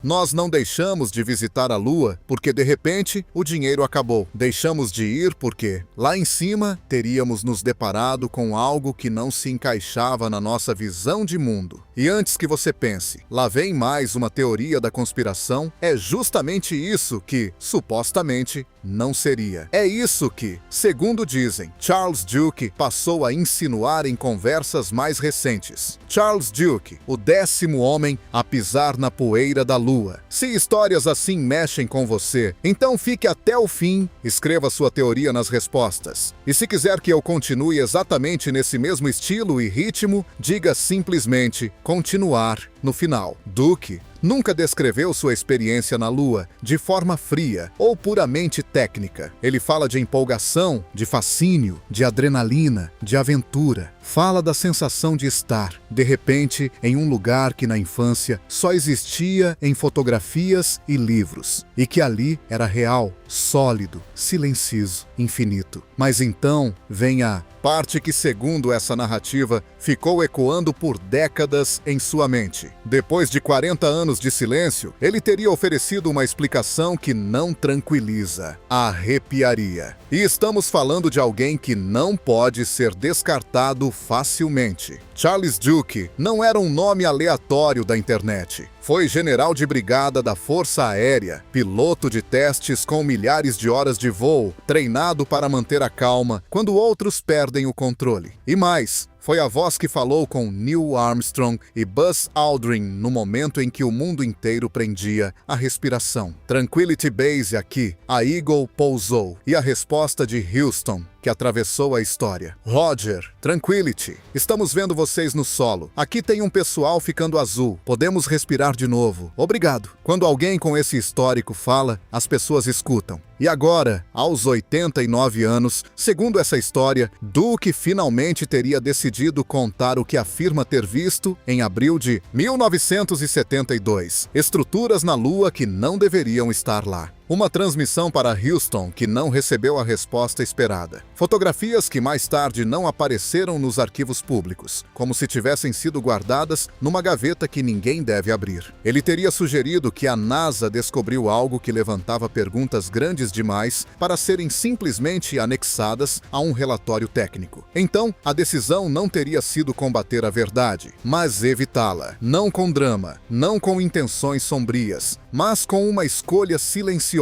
Nós não deixamos de visitar a Lua porque, de repente, o dinheiro acabou. Deixamos de ir porque, lá em cima, teríamos nos deparado com algo que não se encaixava na nossa visão de mundo. E antes que você pense, lá vem mais uma teoria da conspiração, é justamente isso que, supostamente, não seria. É isso que, segundo dizem, Charles Duke passou a insinuar em conversas mais recentes. Charles Duke, o 10º homem a pisar na poeira da Lua. Se histórias assim mexem com você, então fique até o fim, escreva sua teoria nas respostas. E se quiser que eu continue exatamente nesse mesmo estilo e ritmo, diga simplesmente continuar no final. Duke nunca descreveu sua experiência na Lua de forma fria ou puramente técnica. Ele fala de empolgação, de fascínio, de adrenalina, de aventura. Fala da sensação de estar, de repente, em um lugar que na infância só existia em fotografias e livros, e que ali era real, sólido, silencioso, infinito. Mas então vem a parte que, segundo essa narrativa, ficou ecoando por décadas em sua mente. Depois de 40 anos de silêncio, ele teria oferecido uma explicação que não tranquiliza, arrepiaria. E estamos falando de alguém que não pode ser descartado facilmente. Charles Duke não era um nome aleatório da internet. Foi general de brigada da Força Aérea, piloto de testes com milhares de horas de voo, treinado para manter a calma quando outros perdem o controle. E mais, foi a voz que falou com Neil Armstrong e Buzz Aldrin no momento em que o mundo inteiro prendia a respiração. Tranquility Base aqui, a Eagle pousou, e a resposta de Houston, que atravessou a história. Roger, Tranquility, estamos vendo vocês no solo. Aqui tem um pessoal ficando azul. Podemos respirar de novo. Obrigado. Quando alguém com esse histórico fala, as pessoas escutam. E agora, aos 89 anos, segundo essa história, Duke finalmente teria decidido contar o que afirma ter visto em abril de 1972. Estruturas na Lua que não deveriam estar lá. Uma transmissão para Houston que não recebeu a resposta esperada. Fotografias que mais tarde não apareceram nos arquivos públicos, como se tivessem sido guardadas numa gaveta que ninguém deve abrir. Ele teria sugerido que a NASA descobriu algo que levantava perguntas grandes demais para serem simplesmente anexadas a um relatório técnico. Então, a decisão não teria sido combater a verdade, mas evitá-la. Não com drama, não com intenções sombrias, mas com uma escolha silenciosa.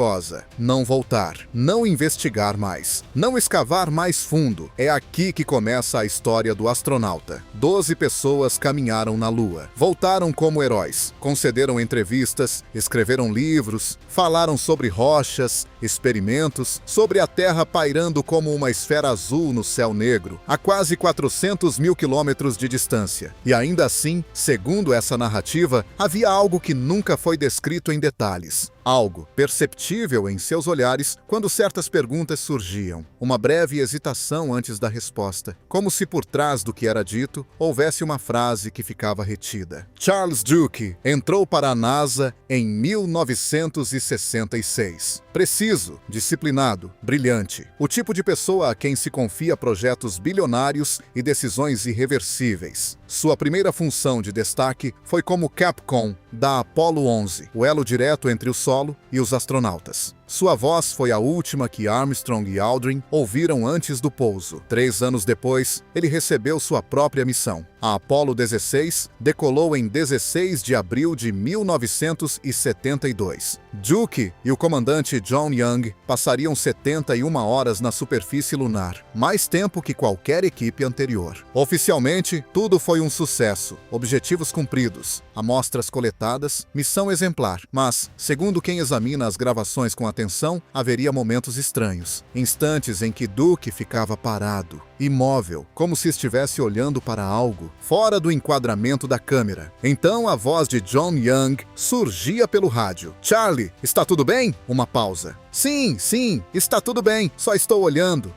Não voltar, não investigar mais, não escavar mais fundo. É aqui que começa a história do astronauta. 12 pessoas caminharam na Lua, voltaram como heróis, concederam entrevistas, escreveram livros, falaram sobre rochas, experimentos, sobre a Terra pairando como uma esfera azul no céu negro, a quase 400 mil quilômetros de distância. E ainda assim, segundo essa narrativa, havia algo que nunca foi descrito em detalhes. Algo perceptível em seus olhares quando certas perguntas surgiam. Uma breve hesitação antes da resposta, como se por trás do que era dito houvesse uma frase que ficava retida. Charles Duke entrou para a NASA em 1966. Preciso, disciplinado, brilhante. O tipo de pessoa a quem se confia projetos bilionários e decisões irreversíveis. Sua primeira função de destaque foi como Capcom da Apollo 11, o elo direto entre o solo e os astronautas. Sua voz foi a última que Armstrong e Aldrin ouviram antes do pouso. 3 anos depois, ele recebeu sua própria missão. A Apollo 16 decolou em 16 de abril de 1972. Duke e o comandante John Young passariam 71 horas na superfície lunar, mais tempo que qualquer equipe anterior. Oficialmente, tudo foi um sucesso, objetivos cumpridos, amostras coletadas, missão exemplar. Mas, segundo quem examina as gravações com atenção, haveria momentos estranhos, instantes em que Duke ficava parado, imóvel, como se estivesse olhando para algo fora do enquadramento da câmera. Então a voz de John Young surgia pelo rádio. "Charlie, está tudo bem?" Uma pausa. Sim, sim, está tudo bem, só estou olhando.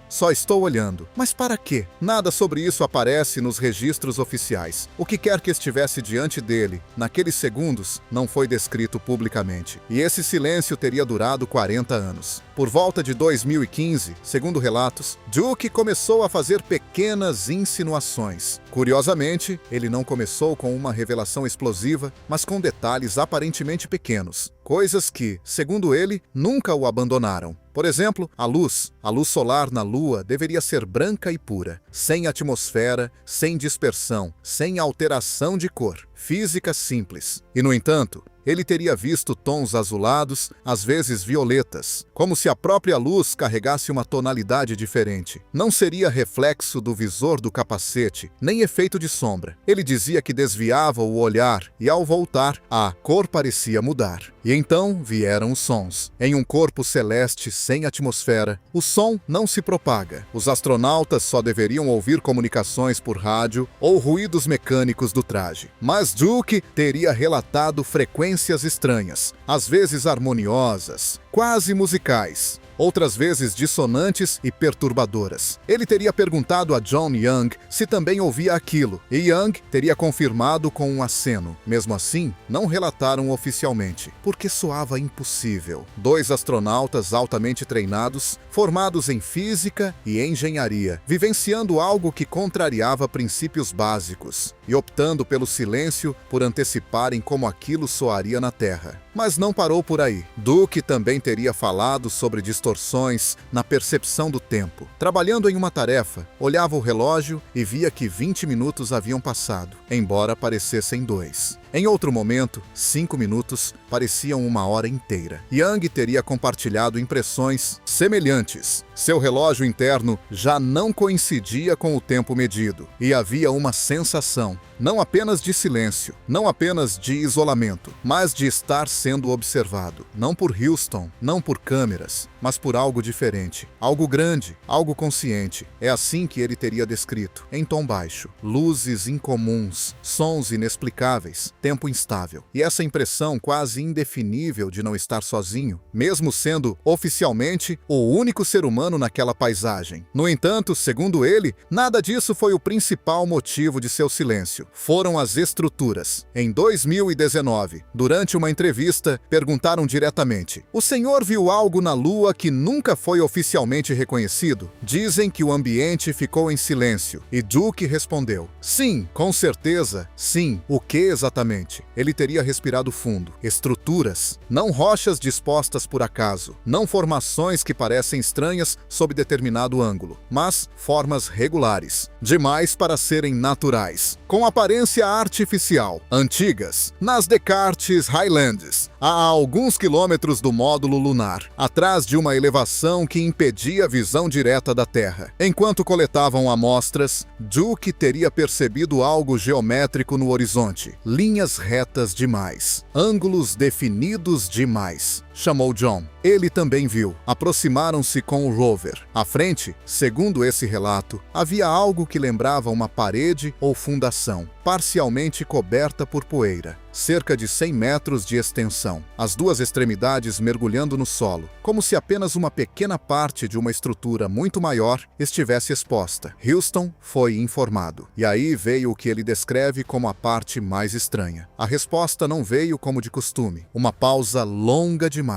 Mas para quê? Nada sobre isso aparece nos registros oficiais. O que quer que estivesse diante dele, naqueles segundos, não foi descrito publicamente. E esse silêncio teria durado 40 anos. Por volta de 2015, segundo relatos, Duke começou a fazer pequenas insinuações. Curiosamente, ele não começou com uma revelação explosiva, mas com detalhes aparentemente pequenos. Coisas que, segundo ele, nunca o abandonaram. Por exemplo, a luz solar na Lua deveria ser branca e pura, sem atmosfera, sem dispersão, sem alteração de cor. Física simples. E, no entanto, ele teria visto tons azulados, às vezes violetas, como se a própria luz carregasse uma tonalidade diferente. Não seria reflexo do visor do capacete, nem efeito de sombra. Ele dizia que desviava o olhar e, ao voltar, a cor parecia mudar. E então vieram os sons. Em um corpo celeste sem atmosfera, o som não se propaga. Os astronautas só deveriam ouvir comunicações por rádio ou ruídos mecânicos do traje. Mas Duke teria relatado frequências estranhas, às vezes harmoniosas, quase musicais, outras vezes dissonantes e perturbadoras. Ele teria perguntado a John Young se também ouvia aquilo, e Young teria confirmado com um aceno. Mesmo assim, não relataram oficialmente, porque soava impossível. 2 astronautas altamente treinados, formados em física e engenharia, vivenciando algo que contrariava princípios básicos, e optando pelo silêncio por anteciparem como aquilo soaria na Terra. Mas não parou por aí. Duke também teria falado sobre distorções na percepção do tempo. Trabalhando em uma tarefa, olhava o relógio e via que 20 minutos haviam passado, embora parecessem 2. Em outro momento, 5 minutos pareciam uma hora inteira. Young teria compartilhado impressões semelhantes. Seu relógio interno já não coincidia com o tempo medido, e havia uma sensação, não apenas de silêncio, não apenas de isolamento, mas de estar sendo observado, não por Houston, não por câmeras, mas por algo diferente, algo grande, algo consciente. É assim que ele teria descrito, em tom baixo, luzes incomuns, sons inexplicáveis, tempo instável. E essa impressão quase indefinível de não estar sozinho, mesmo sendo oficialmente o único ser humano naquela paisagem. No entanto, segundo ele, nada disso foi o principal motivo de seu silêncio. Foram as estruturas. Em 2019, durante uma entrevista, perguntaram diretamente: "O senhor viu algo na Lua que nunca foi oficialmente reconhecido?" Dizem que o ambiente ficou em silêncio, e Duke respondeu: "Sim, com certeza, sim." O que exatamente? Ele teria respirado fundo. Estruturas, não rochas dispostas por acaso, não formações que parecem estranhas sob determinado ângulo, mas formas regulares, demais para serem naturais, com aparência artificial, antigas, nas Descartes Highlands, a alguns quilômetros do módulo lunar, atrás de uma elevação que impedia a visão direta da Terra. Enquanto coletavam amostras, Duke teria percebido algo geométrico no horizonte, linhas retas demais, ângulos definidos demais. Chamou John. Ele também viu. Aproximaram-se com o rover. À frente, segundo esse relato, havia algo que lembrava uma parede ou fundação, parcialmente coberta por poeira, cerca de 100 metros de extensão, as 2 extremidades mergulhando no solo, como se apenas uma pequena parte de uma estrutura muito maior estivesse exposta. Houston foi informado. E aí veio o que ele descreve como a parte mais estranha. A resposta não veio como de costume, uma pausa longa demais.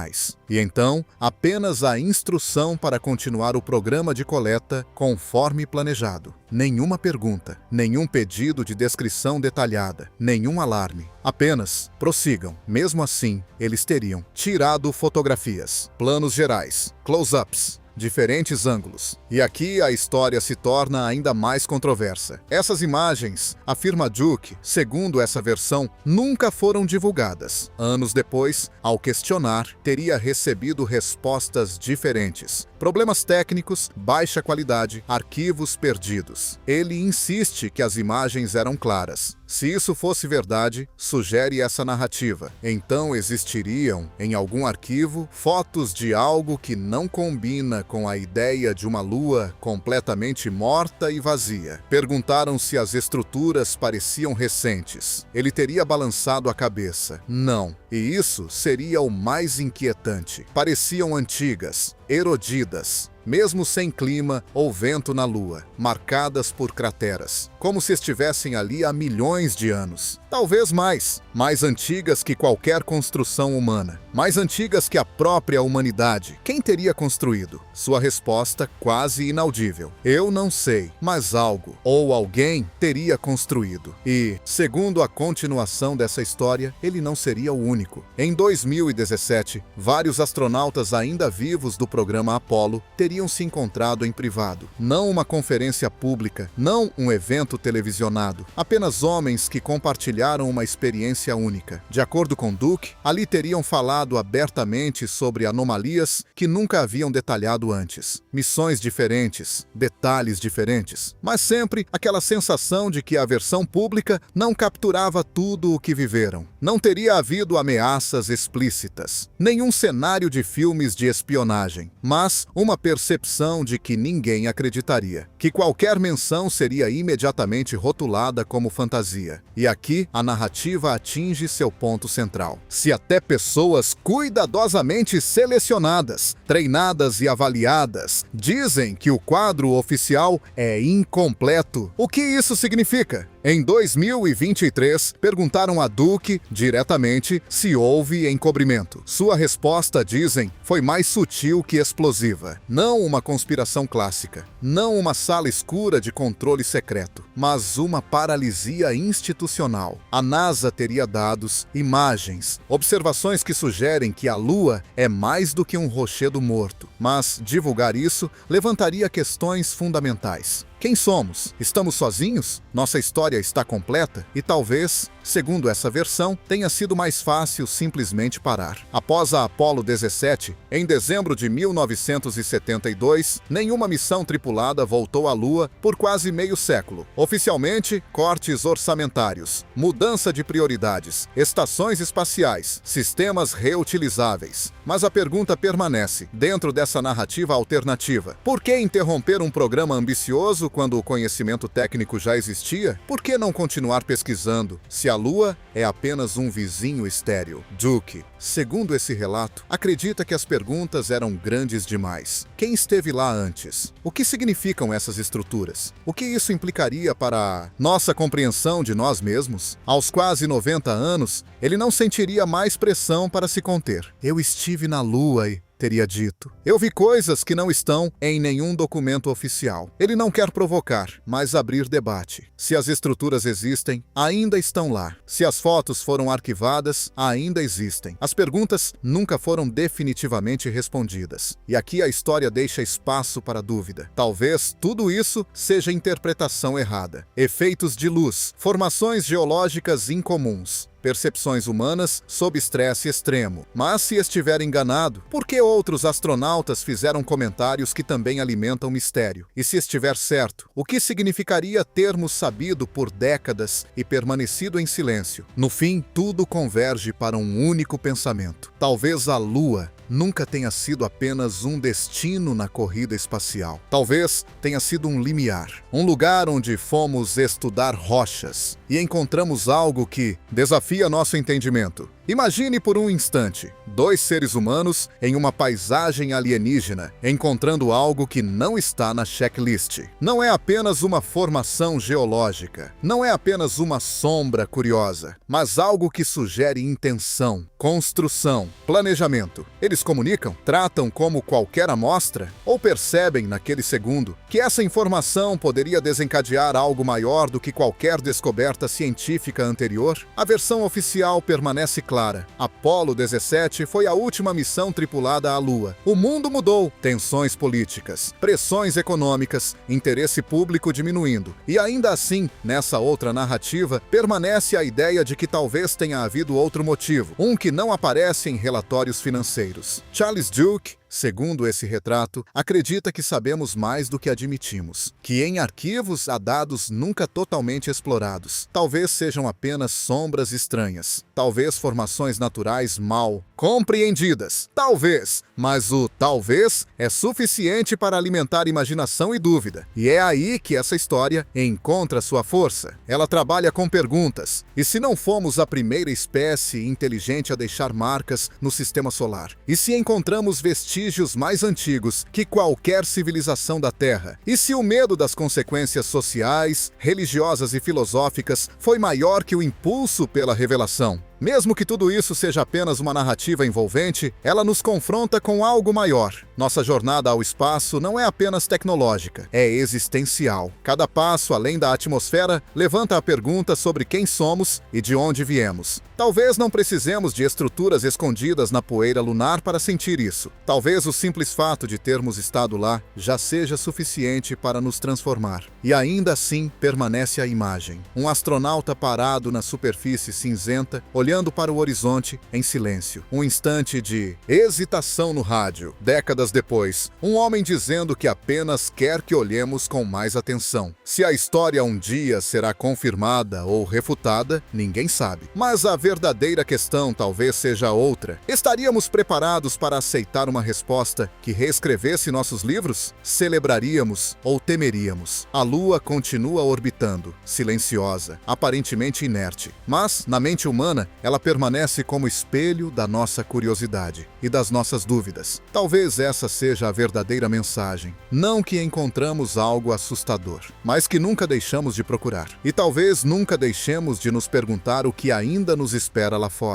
E então, apenas a instrução para continuar o programa de coleta conforme planejado. Nenhuma pergunta, nenhum pedido de descrição detalhada, nenhum alarme. Apenas prossigam. Mesmo assim, eles teriam tirado fotografias, planos gerais, close-ups, diferentes ângulos. E aqui a história se torna ainda mais controversa. Essas imagens, afirma Duke, segundo essa versão, nunca foram divulgadas. Anos depois, ao questionar, teria recebido respostas diferentes. Problemas técnicos, baixa qualidade, arquivos perdidos. Ele insiste que as imagens eram claras. Se isso fosse verdade, sugere essa narrativa. Então existiriam, em algum arquivo, fotos de algo que não combina com a ideia de uma lua completamente morta e vazia. Perguntaram se as estruturas pareciam recentes. Ele teria balançado a cabeça. Não. E isso seria o mais inquietante. Pareciam antigas, erodidas, mesmo sem clima ou vento na Lua, marcadas por crateras, como se estivessem ali há milhões de anos. Talvez mais antigas que qualquer construção humana, mais antigas que a própria humanidade. Quem teria construído? Sua resposta quase inaudível. Eu não sei, mas algo ou alguém teria construído. E, segundo a continuação dessa história, ele não seria o único. Em 2017, vários astronautas ainda vivos do programa Apollo teriam se encontrado em privado. Não uma conferência pública, não um evento televisionado. Apenas homens que compartilharam uma experiência única. De acordo com Duke, ali teriam falado abertamente sobre anomalias que nunca haviam detalhado antes. Missões diferentes, detalhes diferentes, mas sempre aquela sensação de que a versão pública não capturava tudo o que viveram. Não teria havido ameaças explícitas, nenhum cenário de filmes de espionagem, mas uma percepção de que ninguém acreditaria, que qualquer menção seria imediatamente rotulada como fantasia. E aqui a narrativa atinge seu ponto central. Se até pessoas cuidadosamente selecionadas, treinadas e avaliadas dizem que o quadro oficial é incompleto, o que isso significa? Em 2023, perguntaram a Duke diretamente se houve encobrimento. Sua resposta, dizem, foi mais sutil que explosiva. Não uma conspiração clássica, não uma sala escura de controle secreto, mas uma paralisia institucional. A NASA teria dados, imagens, observações que sugerem que a Lua é mais do que um rochedo morto. Mas divulgar isso levantaria questões fundamentais. Quem somos? Estamos sozinhos? Nossa história está completa? E talvez, segundo essa versão, tenha sido mais fácil simplesmente parar. Após a Apollo 17, em dezembro de 1972, nenhuma missão tripulada voltou à Lua por quase meio século. Oficialmente, cortes orçamentários, mudança de prioridades, estações espaciais, sistemas reutilizáveis. Mas a pergunta permanece, dentro dessa narrativa alternativa. Por que interromper um programa ambicioso quando o conhecimento técnico já existia? Por que não continuar pesquisando, se a Lua é apenas um vizinho estéril? Duke, segundo esse relato, acredita que as perguntas eram grandes demais. Quem esteve lá antes? O que significam essas estruturas? O que isso implicaria para a nossa compreensão de nós mesmos? Aos quase 90 anos, ele não sentiria mais pressão para se conter. Eu estive na Lua e teria dito. Eu vi coisas que não estão em nenhum documento oficial. Ele não quer provocar, mas abrir debate. Se as estruturas existem, ainda estão lá. Se as fotos foram arquivadas, ainda existem. As perguntas nunca foram definitivamente respondidas. E aqui a história deixa espaço para dúvida. Talvez tudo isso seja interpretação errada. Efeitos de luz, formações geológicas incomuns, percepções humanas sob estresse extremo. Mas se estiver enganado, por que outros astronautas fizeram comentários que também alimentam mistério? E se estiver certo, o que significaria termos sabido por décadas e permanecido em silêncio? No fim, tudo converge para um único pensamento. Talvez a Lua nunca tenha sido apenas um destino na corrida espacial. Talvez tenha sido um limiar, um lugar onde fomos estudar rochas e encontramos algo que desafia nosso entendimento. Imagine por um instante, dois seres humanos em uma paisagem alienígena, encontrando algo que não está na checklist. Não é apenas uma formação geológica, não é apenas uma sombra curiosa, mas algo que sugere intenção, construção, planejamento. Eles comunicam, tratam como qualquer amostra, ou percebem naquele segundo que essa informação poderia desencadear algo maior do que qualquer descoberta científica anterior? A versão oficial permanece clara. Apollo 17 foi a última missão tripulada à Lua. O mundo mudou. Tensões políticas, pressões econômicas, interesse público diminuindo. E ainda assim, nessa outra narrativa, permanece a ideia de que talvez tenha havido outro motivo, um que não aparece em relatórios financeiros. Charles Duke, segundo esse retrato, acredita que sabemos mais do que admitimos, que em arquivos há dados nunca totalmente explorados. Talvez sejam apenas sombras estranhas, talvez formações naturais mal compreendidas, talvez, mas o talvez é suficiente para alimentar imaginação e dúvida. E é aí que essa história encontra sua força. Ela trabalha com perguntas. E se não fomos a primeira espécie inteligente a deixar marcas no sistema solar? E se encontramos vestígios mais antigos que qualquer civilização da Terra? E se o medo das consequências sociais, religiosas e filosóficas foi maior que o impulso pela revelação? Mesmo que tudo isso seja apenas uma narrativa envolvente, ela nos confronta com algo maior. Nossa jornada ao espaço não é apenas tecnológica, é existencial. Cada passo além da atmosfera levanta a pergunta sobre quem somos e de onde viemos. Talvez não precisemos de estruturas escondidas na poeira lunar para sentir isso. Talvez o simples fato de termos estado lá já seja suficiente para nos transformar. E ainda assim permanece a imagem. Um astronauta parado na superfície cinzenta, olhando para o horizonte em silêncio. Um instante de hesitação no rádio. Décadas depois, um homem dizendo que apenas quer que olhemos com mais atenção. Se a história um dia será confirmada ou refutada, ninguém sabe. Mas a verdadeira questão talvez seja outra. Estaríamos preparados para aceitar uma resposta que reescrevesse nossos livros? Celebraríamos ou temeríamos? A Lua continua orbitando, silenciosa, aparentemente inerte. Mas, na mente humana, ela permanece como espelho da nossa curiosidade e das nossas dúvidas. Talvez essa seja a verdadeira mensagem. Não que encontramos algo assustador, mas que nunca deixamos de procurar. E talvez nunca deixemos de nos perguntar o que ainda nos espera lá fora.